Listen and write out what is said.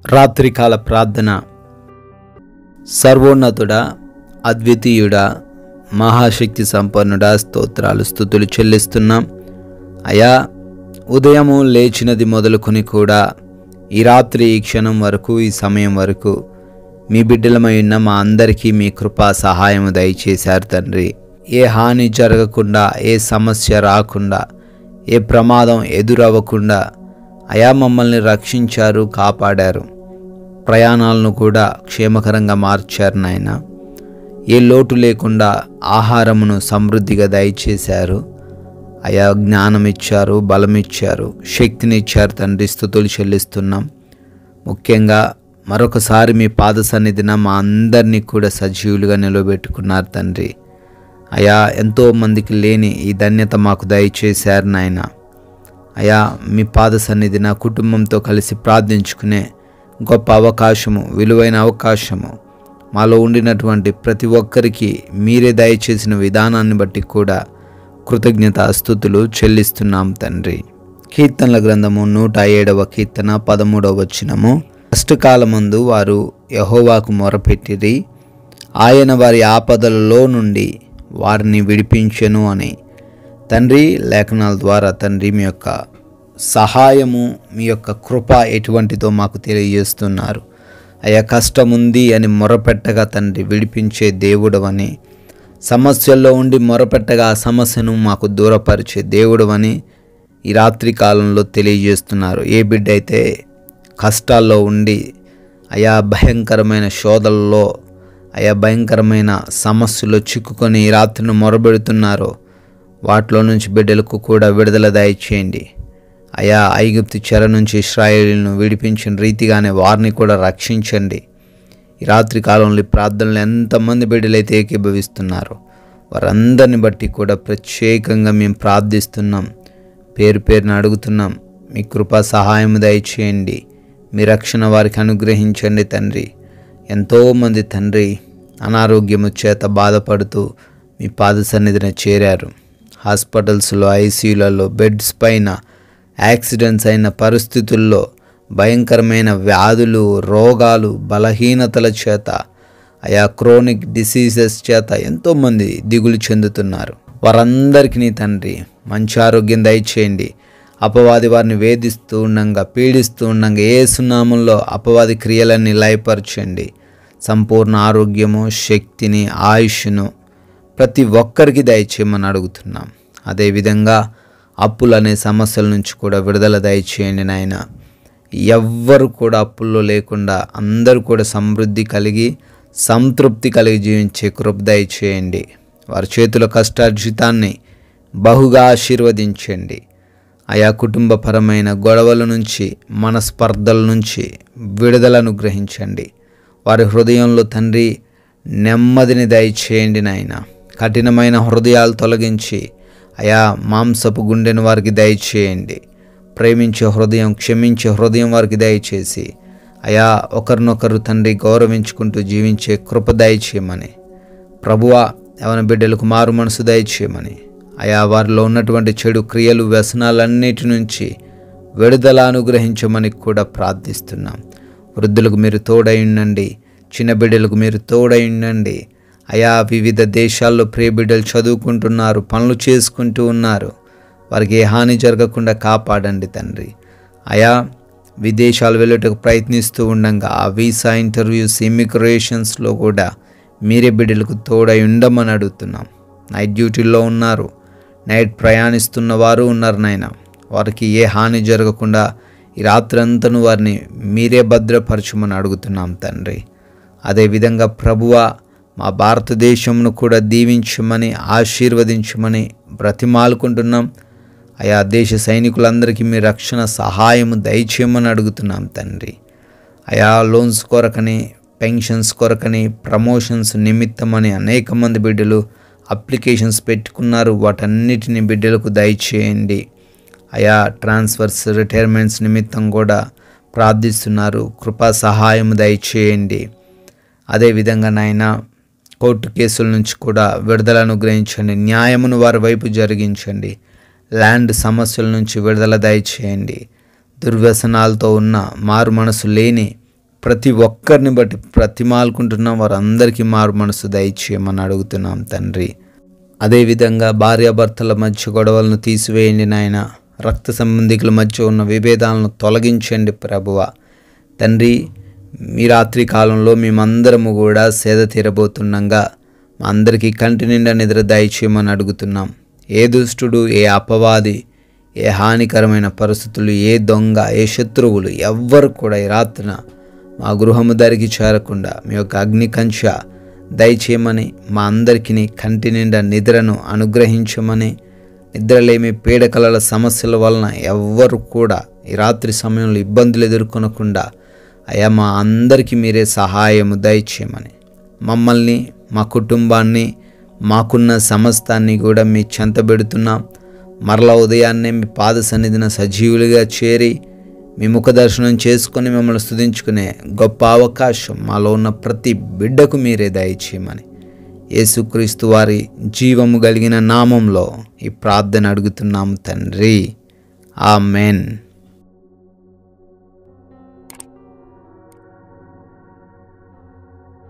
రాత్రికాల ప్రార్థన. సర్వోన్నతుడా, అద్వితీయుడా, మహాశక్తి సంపన్నుడా, స్తోత్రాలు స్తుతులు చెల్లిస్తున్నాం. అయా, ఉదయము లేచినది మొదలుకొని కూడా ఈ రాత్రి ఈ క్షణం వరకు, ఈ సమయం వరకు మీ బిడ్డలమై ఉన్న మా అందరికీ మీ కృపా సహాయము దయచేశారు తండ్రి. ఏ హాని జరగకుండా, ఏ సమస్య రాకుండా, ఏ ప్రమాదం ఎదురవ్వకుండా అయా మమ్మల్ని రక్షించారు, కాపాడారు. ప్రయాణాలను కూడా క్షేమకరంగా మార్చారు నాయన. ఏ లోటు లేకుండా ఆహారమును సమృద్ధిగా దయచేశారు. అయా, జ్ఞానం ఇచ్చారు, బలం ఇచ్చారు, శక్తిని ఇచ్చారు తండ్రి. స్తుతులు చెల్లిస్తున్నాం. ముఖ్యంగా మరొకసారి మీ పాద సన్నిధిన మా అందరినీ కూడా సజీవులుగా నిలబెట్టుకున్నారు తండ్రి. అయా, ఎంతోమందికి లేని ఈ ధన్యత మాకు దయచేశారు నాయన. అయా, మీ పాద సన్నిధిన కుటుంబంతో కలిసి ప్రార్థించుకునే గొప్ప అవకాశము, విలువైన అవకాశము మాలో ఉండినటువంటి ప్రతి ఒక్కరికి మీరే దయచేసిన విధానాన్ని బట్టి కూడా కృతజ్ఞతాస్తుతులు చెల్లిస్తున్నాం తండ్రి. కీర్తనల గ్రంథము 107వ కీర్తన 13వ వచనము. కష్టకాలమందు వారు యెహోవాకు మొరపెట్టిరి, ఆయన వారి ఆపదలలో నుండి వారిని విడిపించెను అని. తండ్రి, లేఖనాల ద్వారా తండ్రి మీ యొక్క సహాయము, మీ యొక్క కృప ఎటువంటిదో మాకు తెలియజేస్తున్నారు. అయ్యా, కష్టం ఉంది అని మొరపెట్టగా తండ్రి విడిపించే దేవుడవని, సమస్యల్లో ఉండి మొరపెట్టగా ఆ సమస్యను మాకు దూరపరిచే దేవుడవని ఈ రాత్రి కాలంలో తెలియజేస్తున్నారు. ఏ బిడ్డ అయితే కష్టాల్లో ఉండి అయా భయంకరమైన శోధనలో, అయా భయంకరమైన సమస్యలో చిక్కుకొని ఈ రాత్రిని మొరబెడుతున్నారో వాటిలో నుంచి బిడ్డలకు కూడా విడుదల దయచేయండి. అయా, ఐగుప్తు చెర నుంచి ఇశ్రాయేలును విడిపించిన రీతిగానే వారిని కూడా రక్షించండి. ఈ రాత్రి కాలంలో ఈ ప్రార్థనలు ఎంతమంది బిడ్డలైతే ఏకీభవిస్తున్నారో వారందరిని బట్టి కూడా ప్రత్యేకంగా మేము ప్రార్థిస్తున్నాం. పేరు పేరున అడుగుతున్నాం. మీ కృపా సహాయం దయచేయండి. మీ రక్షణ వారికి అనుగ్రహించండి తండ్రి. ఎంతోమంది తండ్రి అనారోగ్యము చేత బాధపడుతూ మీ పాద సన్నిధిన చేరారు. హాస్పిటల్స్లో, ఐసీయూలలో, బెడ్స్ పైన, యాక్సిడెంట్స్ అయిన పరిస్థితుల్లో, భయంకరమైన వ్యాధులు, రోగాలు, బలహీనతల చేత, అయా క్రోనిక్ డిసీజెస్ చేత ఎంతోమంది దిగులు చెందుతున్నారు. వారందరికీ నీ తండ్రి మంచి ఆరోగ్యం దయచేయండి. అపవాది వారిని వేధిస్తూ ఉండంగా, పీడిస్తూ ఉండంగా యేసు నామములో అపవాది క్రియలన్నీ లయపరచండి. సంపూర్ణ ఆరోగ్యము, శక్తిని, ఆయుష్ను ప్రతి ఒక్కరికి దయచేయమని అడుగుతున్నాం. అదేవిధంగా అప్పులనే సమస్యల నుంచి కూడా విడుదల దయచేయండి నాయన. ఎవ్వరు కూడా అప్పుల్లో లేకుండా అందరూ కూడా సమృద్ధి కలిగి, సంతృప్తి కలిగి జీవించే కృప దయచేయండి. వారి చేతుల కష్టార్జితాన్ని బహుగా ఆశీర్వదించండి. ఆయా కుటుంబపరమైన గొడవల నుంచి, మనస్పర్ధల నుంచి విడుదలను గ్రహించండి. వారి హృదయంలో తండ్రి నెమ్మదిని దయచేయండి నాయన. కఠినమైన హృదయాలు తొలగించి అయా మాంసపు గుండెను వారికి దయచేయండి. ప్రేమించే హృదయం, క్షమించే హృదయం వారికి దయచేసి అయా ఒకరినొకరు తండ్రి గౌరవించుకుంటూ జీవించే కృప దయచేయమని, ప్రభువా యవన బిడ్డలకు మారు మనసు దయచేయమని, అయా వారిలో ఉన్నటువంటి చెడు క్రియలు, వ్యసనాలన్నిటి నుంచి విడుదల అనుగ్రహించమని కూడా ప్రార్థిస్తున్నాం. వృద్ధులకు మీరు తోడై ఉండండి. చిన్న బిడ్డలకు మీరు తోడై ఉండండి. అయా, వివిధ దేశాల్లో ప్రియ బిడ్డలు చదువుకుంటున్నారు, పనులు చేసుకుంటూ ఉన్నారు. వారికి ఏ హాని జరగకుండా కాపాడండి తండ్రి. అయా, విదేశాలు వెళ్ళటకు ప్రయత్నిస్తూ ఉండగా ఆ వీసా ఇంటర్వ్యూస్, ఇమిగ్రేషన్స్లో కూడా మీరే బిడ్డలకు తోడై ఉండమని అడుగుతున్నాం. నైట్ డ్యూటీల్లో ఉన్నారు, నైట్ ప్రయాణిస్తున్న వారు ఉన్నారు నాయన. వారికి ఏ హాని జరగకుండా ఈ రాత్రంతను వారిని మీరే భద్రపరచమని అడుగుతున్నాం తండ్రి. అదేవిధంగా ప్రభువా, మా భారతదేశంను కూడా దీవించమని, ఆశీర్వదించమని బ్రతిమాలుకుంటున్నాం. ఆయా దేశ సైనికులందరికీ మీ రక్షణ సహాయము దయచేయమని అడుగుతున్నాం తండ్రి. ఆయా లోన్స్ కొరకని, పెన్షన్స్ కొరకని, ప్రమోషన్స్ నిమిత్తమని అనేక మంది బిడ్డలు అప్లికేషన్స్ పెట్టుకున్నారు. వాటన్నిటిని బిడ్డలకు దయచేయండి. అయా ట్రాన్స్ఫర్స్, రిటైర్మెంట్స్ నిమిత్తం కూడా ప్రార్థిస్తున్నారు. కృపా సహాయం దయచేయండి. అదేవిధంగా నాయన కోర్టు కేసుల నుంచి కూడా విడుదల అనుగ్రహించండి. న్యాయమును వారి వైపు జరిగించండి. ల్యాండ్ సమస్యల నుంచి విడుదల దయచేయండి. దుర్వ్యసనాలతో ఉన్న, మారు మనసు లేని ప్రతి ఒక్కరిని బట్టి ప్రతిమాలుకుంటున్నాం, వారందరికీ మారు మనసు దయచేయమని అడుగుతున్నాం తండ్రి. అదేవిధంగా భార్యాభర్తల మధ్య గొడవలను తీసివేయండి నాయన. రక్త సంబంధికుల మధ్య ఉన్న విభేదాలను తొలగించండి ప్రభువా. తండ్రి, మీ రాత్రి కాలంలో మేమందరము కూడా సేద తీరబోతుండగా మా అందరికీ కంటి నిండా నిద్ర దయచేయమని అడుగుతున్నాం. ఏ దుష్టుడు, ఏ అపవాది, ఏ హానికరమైన పరిస్థితులు, ఏ దొంగ, ఏ శత్రువులు ఎవ్వరు కూడా ఈ రాత్రిన మా గృహము దరికి చేరకుండా మీ యొక్క అగ్ని కంచె దయచేయమని, మా అందరికీ కంటి నిండా నిద్రను అనుగ్రహించమని, నిద్రలేమి పీడకలల సమస్యల వలన ఎవ్వరు కూడా ఈ రాత్రి సమయంలో ఇబ్బందులు ఎదుర్కొనకుండా అయా మా అందరికీ మీరే సహాయము దయచేయమని, మమ్మల్ని, మా కుటుంబాన్ని, మాకున్న సమస్తాన్ని కూడా మీ చెంతబెడుతున్నాం. మరలా ఉదయాన్నే మీ పాద సన్నిధిన సజీవులుగా చేరి మీ ముఖ దర్శనం చేసుకొని మిమ్మల్ని స్తుతించుకునే గొప్ప అవకాశం మాలో ఉన్న ప్రతి బిడ్డకు మీరే దయచేయమని యేసుక్రీస్తు వారి జీవము కలిగిన నామంలో ఈ ప్రార్థన అడుగుతున్నాము తండ్రి. ఆమెన్.